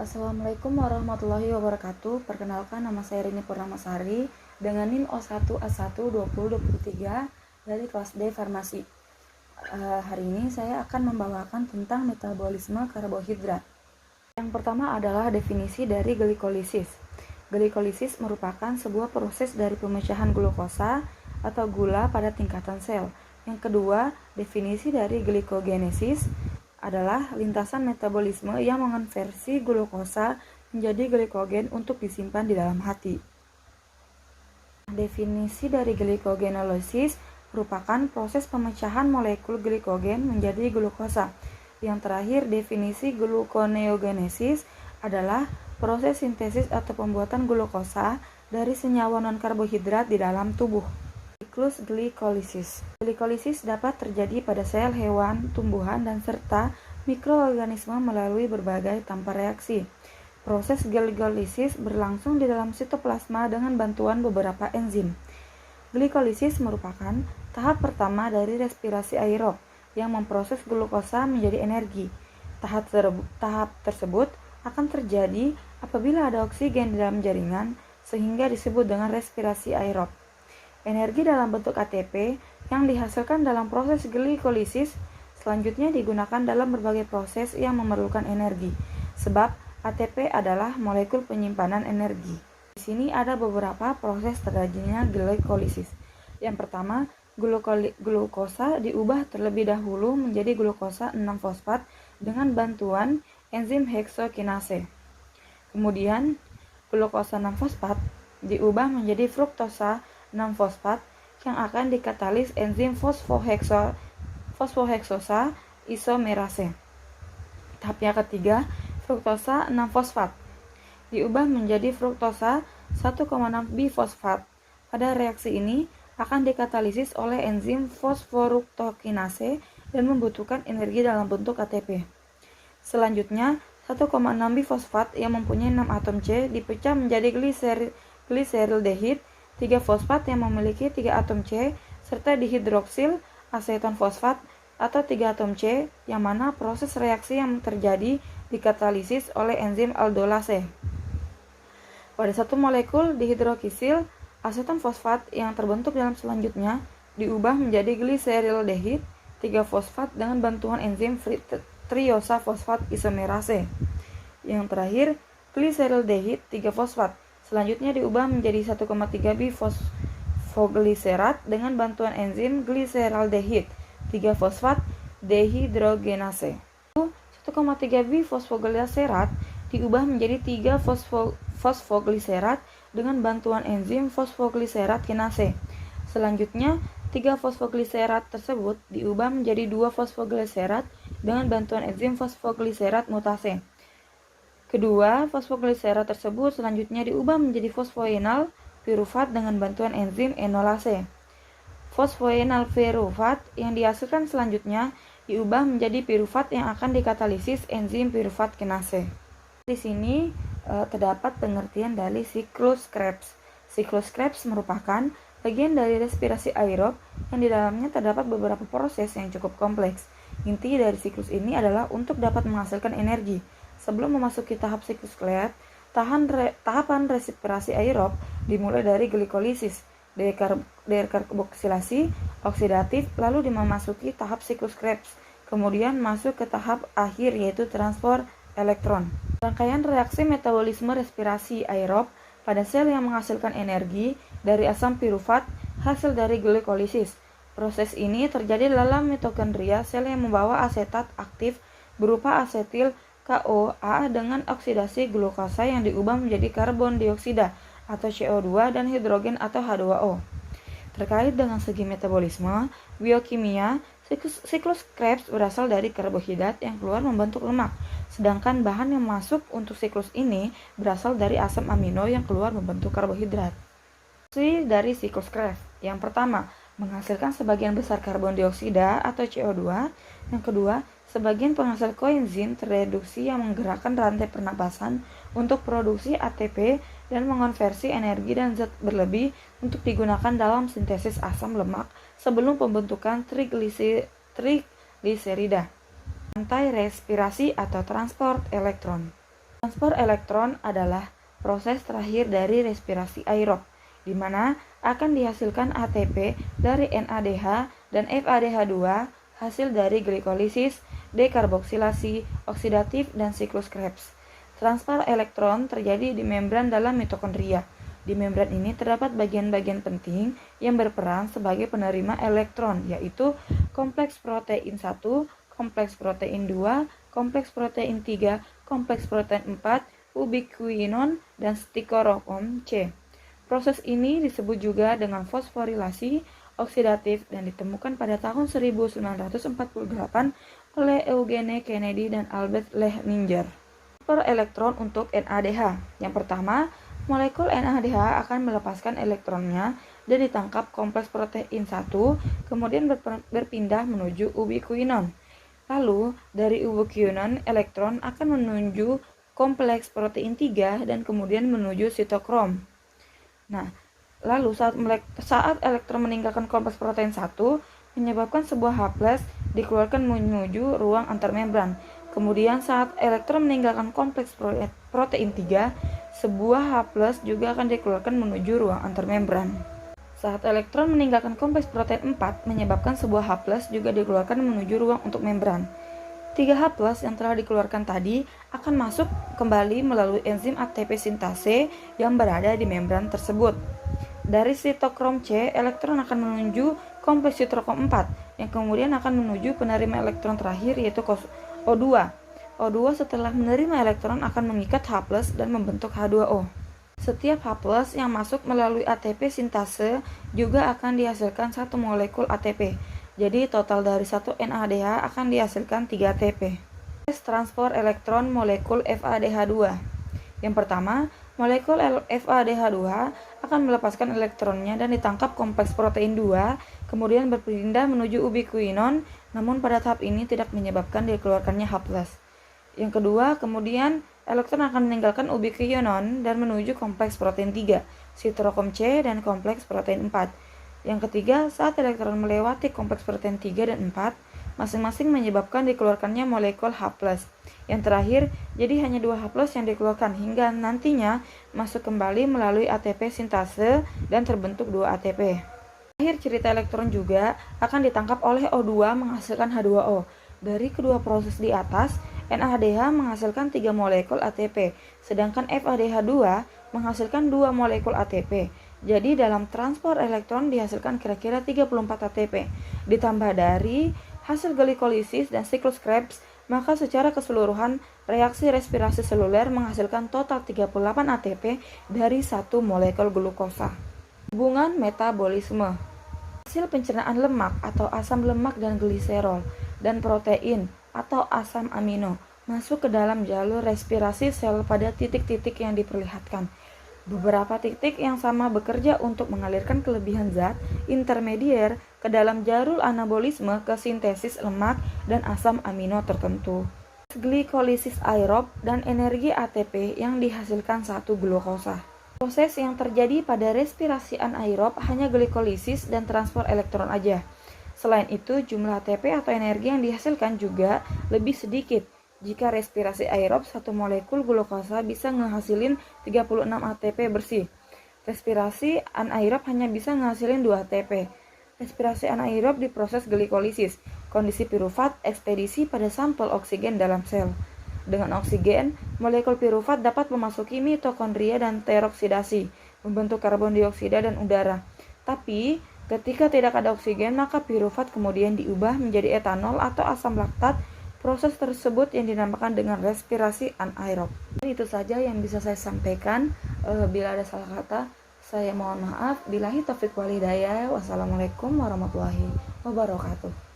Assalamualaikum warahmatullahi wabarakatuh. Perkenalkan, nama saya Rini Purnamasari dengan NIM O1A12023 dari kelas D Farmasi. Hari ini saya akan membawakan tentang metabolisme karbohidrat. Yang pertama adalah definisi dari glikolisis. Glikolisis merupakan sebuah proses dari pemecahan glukosa atau gula pada tingkatan sel. Yang kedua, definisi dari glikogenesis adalah lintasan metabolisme yang mengonversi glukosa menjadi glikogen untuk disimpan di dalam hati. Definisi dari glikogenelosis merupakan proses pemecahan molekul glikogen menjadi glukosa. Yang terakhir, definisi gluconeogenesis adalah proses sintesis atau pembuatan glukosa dari senyawa non-karbohidrat di dalam tubuh. Siklus glikolisis. Glikolisis dapat terjadi pada sel hewan, tumbuhan, dan serta mikroorganisme melalui berbagai tanpa reaksi. Proses glikolisis berlangsung di dalam sitoplasma dengan bantuan beberapa enzim. Glikolisis merupakan tahap pertama dari respirasi aerob yang memproses glukosa menjadi energi. Tahap tersebut akan terjadi apabila ada oksigen di dalam jaringan, sehingga disebut dengan respirasi aerob. Energi dalam bentuk ATP yang dihasilkan dalam proses glikolisis selanjutnya digunakan dalam berbagai proses yang memerlukan energi, sebab ATP adalah molekul penyimpanan energi. Di sini ada beberapa proses terjadinya glikolisis. Yang pertama, glukosa diubah terlebih dahulu menjadi glukosa 6-fosfat dengan bantuan enzim heksokinase. Kemudian, glukosa 6-fosfat diubah menjadi fruktosa 6-fosfat yang akan dikatalis enzim fosfoheksosa isomerase. Tahap yang ketiga, fruktosa 6-fosfat diubah menjadi fruktosa 1,6-bifosfat. Pada reaksi ini akan dikatalisis oleh enzim fosforuktokinase dan membutuhkan energi dalam bentuk ATP. Selanjutnya, 1,6-bifosfat yang mempunyai 6 atom C dipecah menjadi gliserildehid 3-fosfat yang memiliki 3 atom C serta dihidroksil aseton fosfat atau 3 atom C, yang mana proses reaksi yang terjadi dikatalisis oleh enzim aldolase. Pada satu molekul dihidrokisil aseton fosfat yang terbentuk dalam selanjutnya diubah menjadi gliserildehid 3-fosfat dengan bantuan enzim triosa fosfat isomerase. Yang terakhir, gliserildehid 3-fosfat selanjutnya diubah menjadi 1,3-bifosfogliserat dengan bantuan enzim gliseraldehid 3-fosfat dehidrogenase. 1,3-bifosfogliserat diubah menjadi 3-fosfogliserat dengan bantuan enzim fosfogliserat kinase. Selanjutnya, 3-fosfogliserat tersebut diubah menjadi 2-fosfogliserat dengan bantuan enzim fosfogliserat mutase. Kedua fosfogliserat tersebut selanjutnya diubah menjadi fosfoenal pirufat dengan bantuan enzim enolase. Fosfoenal pirufat yang dihasilkan selanjutnya diubah menjadi pirufat yang akan dikatalisis enzim pirufat kinase. Di sini terdapat pengertian dari siklus Krebs. Siklus Krebs merupakan bagian dari respirasi aerob yang di dalamnya terdapat beberapa proses yang cukup kompleks. Inti dari siklus ini adalah untuk dapat menghasilkan energi. Sebelum memasuki tahap siklus Krebs, tahapan respirasi aerob dimulai dari glikolisis, dekarboksilasi, oksidatif, lalu memasuki tahap siklus Krebs, kemudian masuk ke tahap akhir yaitu transport elektron. Rangkaian reaksi metabolisme respirasi aerob pada sel yang menghasilkan energi dari asam pirufat hasil dari glikolisis. Proses ini terjadi dalam mitokondria sel yang membawa asetat aktif berupa asetil CoA dengan oksidasi glukosa yang diubah menjadi karbon dioksida atau CO2 dan hidrogen atau H2O. Terkait dengan segi metabolisme, biokimia, siklus Krebs berasal dari karbohidrat yang keluar membentuk lemak, sedangkan bahan yang masuk untuk siklus ini berasal dari asam amino yang keluar membentuk karbohidrat. Fungsi dari siklus Krebs: yang pertama, menghasilkan sebagian besar karbon dioksida atau CO2. Yang kedua, sebagian penghasil koenzim terreduksi yang menggerakkan rantai pernapasan untuk produksi ATP dan mengonversi energi dan zat berlebih untuk digunakan dalam sintesis asam lemak sebelum pembentukan trigliserida. Rantai respirasi atau transport elektron. Transport elektron adalah proses terakhir dari respirasi aerob, di mana akan dihasilkan ATP dari NADH dan FADH2 hasil dari glikolisis, dekarboksilasi, oksidatif, dan siklus Krebs. Transfer elektron terjadi di membran dalam mitokondria. Di membran ini terdapat bagian-bagian penting yang berperan sebagai penerima elektron, yaitu kompleks protein 1, kompleks protein 2, kompleks protein 3, kompleks protein 4, ubiquinon, dan stikorokrom C. Proses ini disebut juga dengan fosforilasi oksidatif dan ditemukan pada tahun 1948 oleh Eugene Kennedy dan Albert Lehninger. Per elektron untuk NADH. Yang pertama, molekul NADH akan melepaskan elektronnya dan ditangkap kompleks protein 1, kemudian berpindah menuju ubiquinon. Lalu, dari ubiquinon, elektron akan menuju kompleks protein 3 dan kemudian menuju sitokrom. Nah, lalu saat elektron meninggalkan kompleks protein 1, menyebabkan sebuah H+ dikeluarkan menuju ruang antarmembran. Kemudian saat elektron meninggalkan kompleks protein 3, sebuah H+ juga akan dikeluarkan menuju ruang antarmembran. Saat elektron meninggalkan kompleks protein 4, menyebabkan sebuah H+ juga dikeluarkan menuju ruang untuk membran. 3 H+ yang telah dikeluarkan tadi akan masuk kembali melalui enzim ATP sintase yang berada di membran tersebut. Dari sitokrom C, elektron akan menuju kompleks sitokrom 4, yang kemudian akan menuju penerima elektron terakhir yaitu O2. O2 setelah menerima elektron akan mengikat H+ dan membentuk H2O. Setiap H+ yang masuk melalui ATP sintase juga akan dihasilkan satu molekul ATP. Jadi total dari satu NADH akan dihasilkan 3 ATP. Proses transport elektron molekul FADH2. Yang pertama, molekul FADH2 akan melepaskan elektronnya dan ditangkap kompleks protein 2, kemudian berpindah menuju ubiquinon, namun pada tahap ini tidak menyebabkan dikeluarkannya H+. Yang kedua, kemudian elektron akan meninggalkan ubiquinon dan menuju kompleks protein 3, sitokrom C dan kompleks protein 4. Yang ketiga, saat elektron melewati kompleks protein 3 dan 4, masing-masing menyebabkan dikeluarkannya molekul H+. Yang terakhir, jadi hanya 2 H+ yang dikeluarkan hingga nantinya masuk kembali melalui ATP sintase dan terbentuk 2 ATP. Akhir cerita elektron juga akan ditangkap oleh O2 menghasilkan H2O. Dari kedua proses di atas, NADH menghasilkan 3 molekul ATP, sedangkan FADH2 menghasilkan 2 molekul ATP. Jadi dalam transport elektron dihasilkan kira-kira 34 ATP. Ditambah dari hasil glikolisis dan siklus Krebs, maka secara keseluruhan reaksi respirasi seluler menghasilkan total 38 ATP dari satu molekul glukosa. Hubungan metabolisme. Hasil pencernaan lemak atau asam lemak dan gliserol dan protein atau asam amino masuk ke dalam jalur respirasi sel pada titik-titik yang diperlihatkan. Beberapa titik yang sama bekerja untuk mengalirkan kelebihan zat intermedier ke dalam jalur anabolisme ke sintesis lemak dan asam amino tertentu. Glikolisis aerob dan energi ATP yang dihasilkan satu glukosa. Proses yang terjadi pada respirasi anaerob hanya glikolisis dan transport elektron aja. Selain itu, jumlah ATP atau energi yang dihasilkan juga lebih sedikit. Jika respirasi aerob, satu molekul glukosa bisa ngehasilin 36 ATP bersih. Respirasi anaerob hanya bisa ngehasilin 2 ATP. Respirasi anaerob diproses glikolisis, kondisi pirufat, ekspedisi pada sampel oksigen dalam sel. Dengan oksigen, molekul pirufat dapat memasuki mitokondria dan teroksidasi, membentuk karbon dioksida dan udara. Tapi, ketika tidak ada oksigen, maka pirufat kemudian diubah menjadi etanol atau asam laktat. Proses tersebut yang dinamakan dengan respirasi anaerob. Itu saja yang bisa saya sampaikan. Bila ada salah kata, saya mohon maaf. Billahi taufiq wal hidayah. Wassalamualaikum warahmatullahi wabarakatuh.